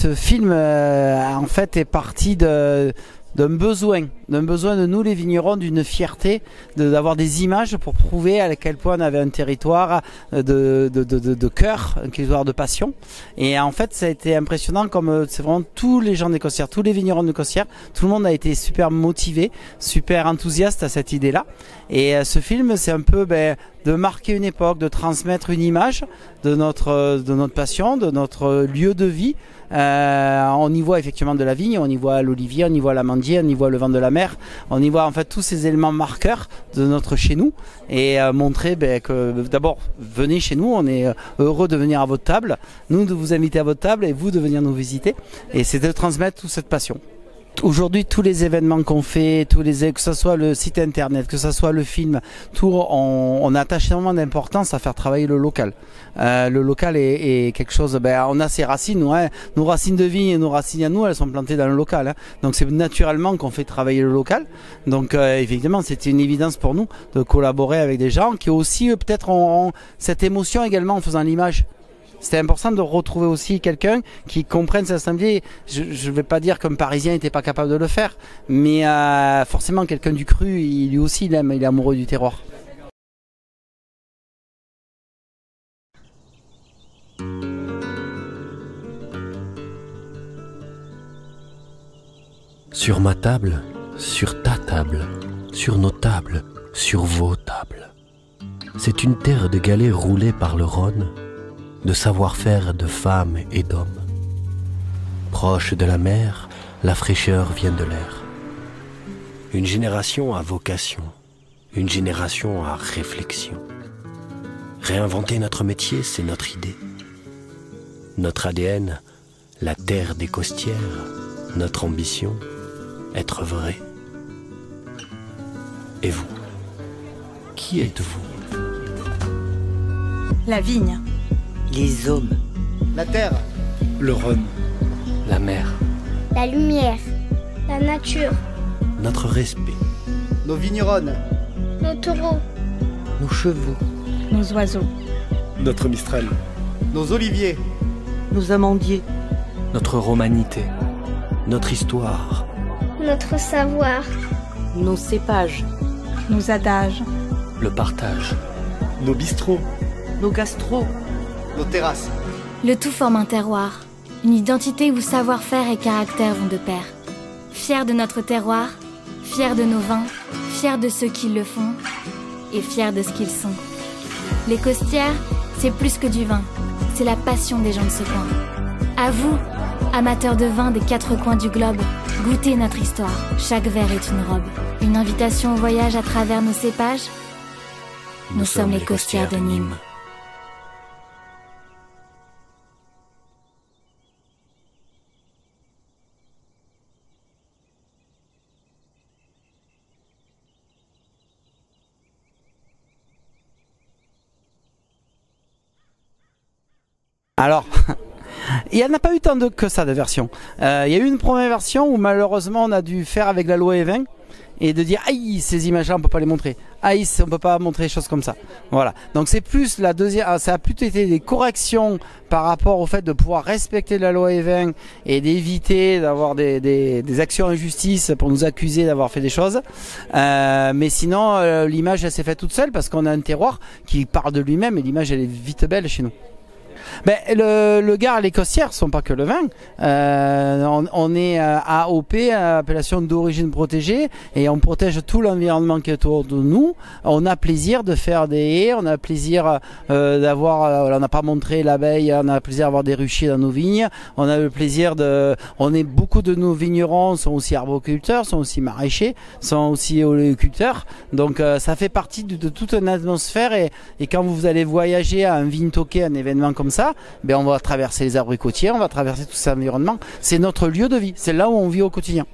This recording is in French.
ce film en fait est parti d'un besoin de nous les vignerons, d'une fierté d'avoir des images pour prouver à quel point on avait un territoire de cœur, un territoire de passion. Et en fait ça a été impressionnant, comme c'est vraiment tous les gens des Costières, tous les vignerons de Costières, tout le monde a été super motivé, super enthousiaste à cette idée-là. Et ce film, c'est un peu de marquer une époque, de transmettre une image de notre passion, de notre lieu de vie. On y voit effectivement de la vigne, on y voit l'olivier, on y voit l'amandier, on y voit le vent de la mer, on y voit en fait tous ces éléments marqueurs de notre chez nous, et montrer que d'abord venez chez nous, on est heureux de venir à votre table, nous de vous inviter à votre table et vous de venir nous visiter, et c'est de transmettre toute cette passion. Aujourd'hui, tous les événements qu'on fait, que ce soit le site internet, que ce soit le film, on attache énormément d'importance à faire travailler le local. Le local est quelque chose. On a ses racines, nous, hein, nos racines de vigne et nos racines à nous, elles sont plantées dans le local. Hein. Donc c'est naturellement qu'on fait travailler le local. Donc effectivement, c'était une évidence pour nous de collaborer avec des gens qui aussi peut-être ont cette émotion également en faisant l'image. C'était important de retrouver aussi quelqu'un qui comprenne cette assemblée. Je ne vais pas dire qu'un Parisien n'était pas capable de le faire, mais forcément quelqu'un du cru, lui aussi il aime, il est amoureux du terroir. Sur ma table, sur ta table, sur nos tables, sur vos tables. C'est une terre de galets roulés par le Rhône, de savoir-faire de femmes et d'hommes. Proche de la mer, la fraîcheur vient de l'air. Une génération à vocation, une génération à réflexion. Réinventer notre métier, c'est notre idée. Notre ADN, la terre des Costières, notre ambition, être vrai. Et vous, qui êtes-vous? La vigne. Les hommes. La terre. Le Rhône. La mer. La lumière. La nature. Notre respect. Nos vigneronnes. Nos taureaux. Nos chevaux. Nos oiseaux. Notre Mistral. Nos oliviers. Nos amandiers. Notre romanité. Notre histoire. Notre savoir. Nos cépages. Nos adages. Le partage. Nos bistrots. Nos gastros. Nos terrasses. Le tout forme un terroir, une identité où savoir-faire et caractère vont de pair. Fiers de notre terroir, fiers de nos vins, fiers de ceux qui le font et fiers de ce qu'ils sont. Les Costières, c'est plus que du vin, c'est la passion des gens de ce coin. À vous, amateurs de vin des quatre coins du globe, goûtez notre histoire. Chaque verre est une robe, une invitation au voyage à travers nos cépages. Nous sommes les Costières de Nîmes. Alors, il n'y en a pas eu tant que ça de versions. Il y a eu une première version où malheureusement on a dû faire avec la loi E20 et de dire aïe, ces images-là on peut pas les montrer. Aïe, on peut pas montrer des choses comme ça. Voilà. Donc c'est plus la deuxième, ça a plutôt été des corrections par rapport au fait de pouvoir respecter la loi E20 et d'éviter d'avoir des actions en justice pour nous accuser d'avoir fait des choses. Mais sinon, l'image elle s'est faite toute seule parce qu'on a un terroir qui parle de lui-même et l'image elle est vite belle chez nous. Le Gard et les Costières sont pas que le vin. On est AOP, appellation d'origine protégée, et on protège tout l'environnement qui est autour de nous. On a plaisir de faire des haies, on a plaisir d'avoir, on n'a pas montré l'abeille, on a plaisir d'avoir des ruchers dans nos vignes. On a le plaisir beaucoup de nos vignerons sont aussi arboriculteurs, sont aussi maraîchers, sont aussi oléiculteurs. Donc ça fait partie de toute une atmosphère et quand vous allez voyager à un Vignes-Toqué, un événement comme ça, on va traverser les abricotiers, on va traverser tout cet environnement. C'est notre lieu de vie, c'est là où on vit au quotidien.